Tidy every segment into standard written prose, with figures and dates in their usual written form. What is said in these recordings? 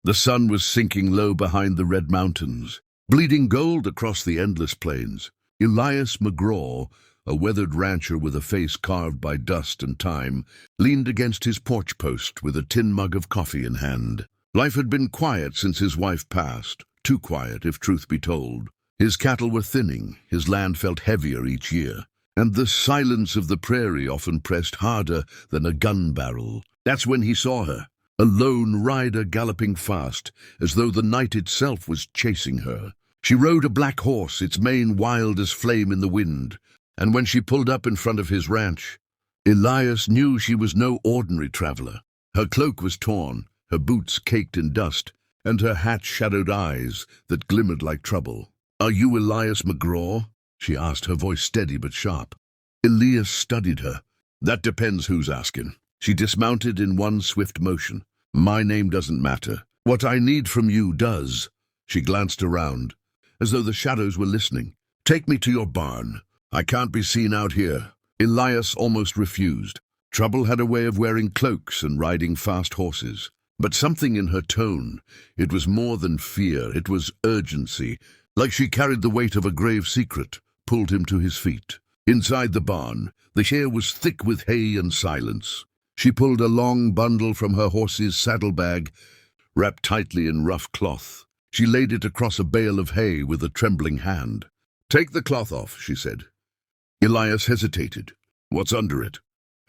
The sun was sinking low behind the red mountains, bleeding gold across the endless plains. Elias McGraw, a weathered rancher with a face carved by dust and time, leaned against his porch post with a tin mug of coffee in hand. Life had been quiet since his wife passed, too quiet if truth be told. His cattle were thinning, his land felt heavier each year, and the silence of the prairie often pressed harder than a gun barrel. That's when he saw her, a lone rider galloping fast, as though the night itself was chasing her. She rode a black horse, its mane wild as flame in the wind, and when she pulled up in front of his ranch, Elias knew she was no ordinary traveler. Her cloak was torn, her boots caked in dust, and her hat-shadowed eyes that glimmered like trouble. "Are you Elias McGraw?" she asked, her voice steady but sharp. Elias studied her. "That depends who's asking." She dismounted in one swift motion. "My name doesn't matter. What I need from you does." She glanced around, as though the shadows were listening. "Take me to your barn. I can't be seen out here." Elias almost refused. Trouble had a way of wearing cloaks and riding fast horses. But something in her tone, it was more than fear, it was urgency, like she carried the weight of a grave secret, pulled him to his feet. Inside the barn, the air was thick with hay and silence. She pulled a long bundle from her horse's saddlebag, wrapped tightly in rough cloth. She laid it across a bale of hay with a trembling hand. "Take the cloth off," she said. Elias hesitated. "What's under it?"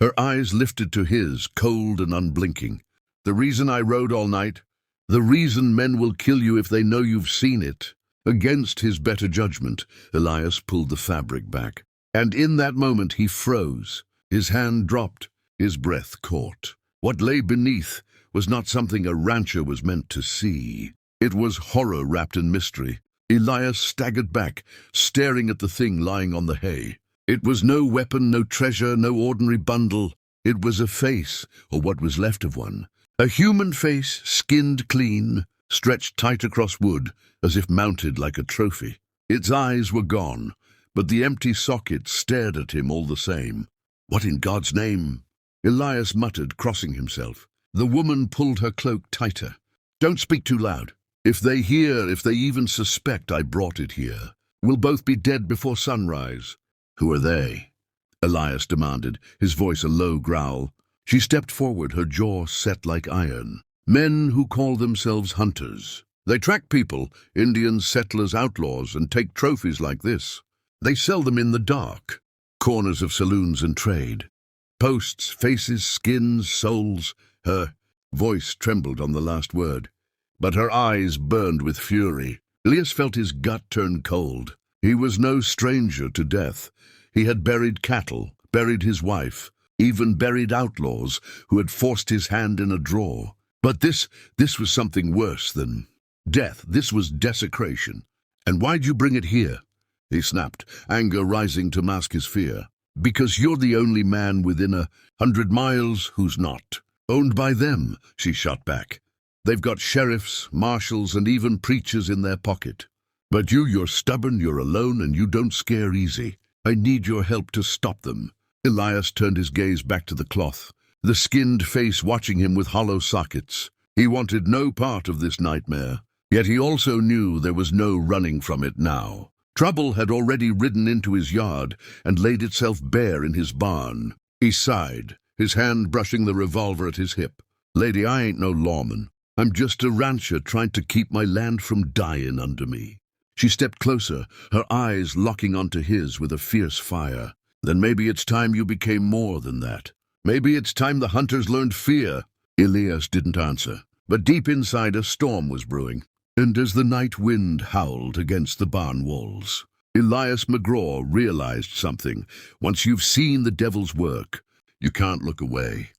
Her eyes lifted to his, cold and unblinking. "The reason I rode all night, the reason men will kill you if they know you've seen it." Against his better judgment, Elias pulled the fabric back. And in that moment he froze. His hand dropped, his breath caught. What lay beneath was not something a rancher was meant to see. It was horror wrapped in mystery. Elias staggered back, staring at the thing lying on the hay. It was no weapon, no treasure, no ordinary bundle. It was a face, or what was left of one. A human face, skinned clean, stretched tight across wood, as if mounted like a trophy. Its eyes were gone, but the empty sockets stared at him all the same. "What in God's name?" Elias muttered, crossing himself. The woman pulled her cloak tighter. "Don't speak too loud. If they hear, if they even suspect I brought it here, we'll both be dead before sunrise." "Who are they?" Elias demanded, his voice a low growl. She stepped forward, her jaw set like iron. "Men who call themselves hunters. They track people, Indians, settlers, outlaws, and take trophies like this. They sell them in the dark, corners of saloons and trade. Posts, faces, skins, souls." Her voice trembled on the last word, but her eyes burned with fury. Elias felt his gut turn cold. He was no stranger to death. He had buried cattle, buried his wife, even buried outlaws who had forced his hand in a drawer. But this was something worse than death. This was desecration. "And why'd you bring it here?" he snapped, anger rising to mask his fear. "Because you're the only man within 100 miles who's not." "Owned by them," she shot back. "They've got sheriffs, marshals, and even preachers in their pocket. But you're stubborn, you're alone, and you don't scare easy. I need your help to stop them." Elias turned his gaze back to the cloth, the skinned face watching him with hollow sockets. He wanted no part of this nightmare, yet he also knew there was no running from it now. Trouble had already ridden into his yard and laid itself bare in his barn. He sighed, his hand brushing the revolver at his hip. "Lady, I ain't no lawman. I'm just a rancher trying to keep my land from dying under me." She stepped closer, her eyes locking onto his with a fierce fire. "Then maybe it's time you became more than that. Maybe it's time the hunters learned fear." Elias didn't answer, but deep inside a storm was brewing. And as the night wind howled against the barn walls, Elias McGraw realized something. Once you've seen the devil's work, you can't look away.